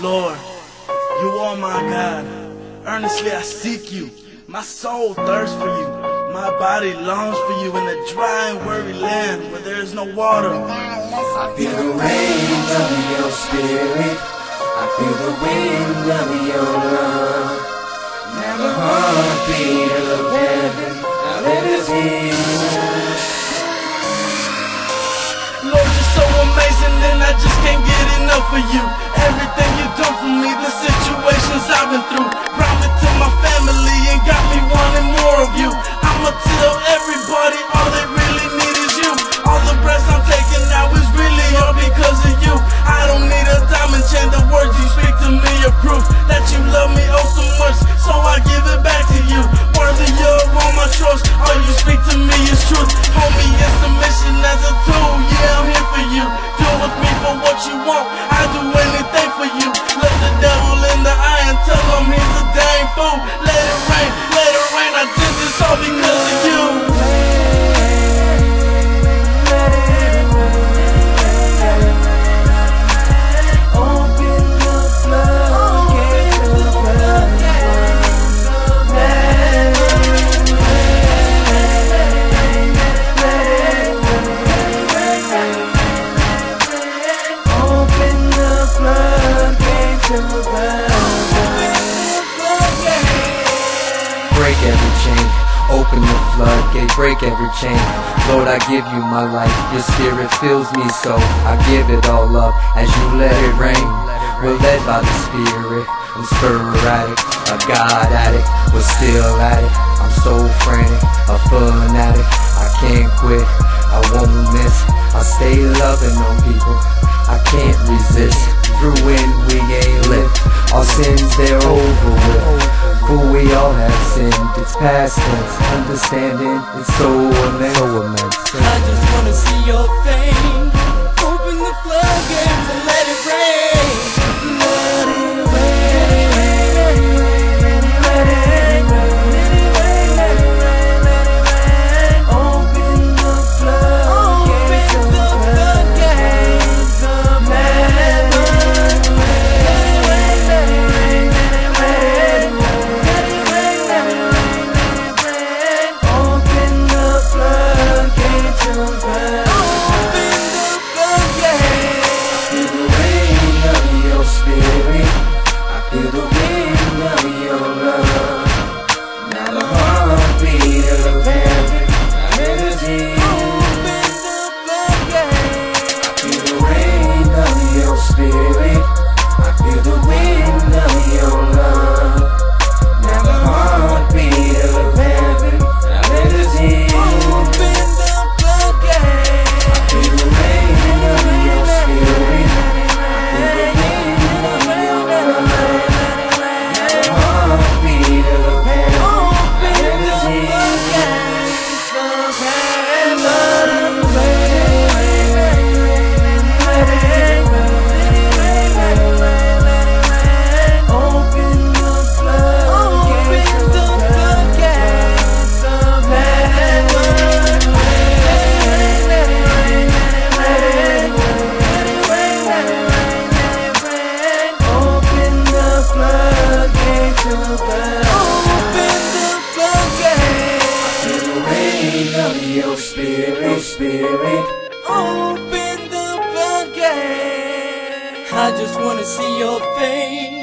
Lord, you are my God. Earnestly I seek you. My soul thirsts for you. My body longs for you in a dry and weary land where there is no water. I feel the rain of your spirit. I feel the wind of your love. Now the heartbeat of heaven, now let us hear. Lord, you're so amazing and I just can't get enough of you. Everything you do for me, the situations I've been through, brought me to my family and got me wanting more of you. I'ma tell everybody all they really need is you. All the breaths I'm taking now is really all because of you. I don't need a diamond chain, the words you speak to me are proof that you love me oh so much, so I give it back to you. Worthy of all my trust, all you speak to me is truth. Hold me in submission as a tool, yeah I'm here for you. Do with me for what you want, I do anything for you. Look the devil in the eye and tell him he's a dang fool. Let it rain, I did this all because of you. Break every chain, open the floodgate, break every chain. Lord, I give you my life, your spirit fills me so I give it all up as you let it rain. We're led by the spirit, I'm sporadic, a God addict, we're still at it. I'm so frantic, a fanatic, I can't quit, I won't miss. I stay loving on people, I can't resist. Through when we ain't lit, our sins they're over with. For we all have sinned, it's past tense. Understanding, it's so immense. I just wanna see your face. Open the floodgates and let it rain. Let it rain, let it rain, let it rain, let it rain. Open the floodgates of heaven. Your spirit, open the floodgate. I just wanna see your face.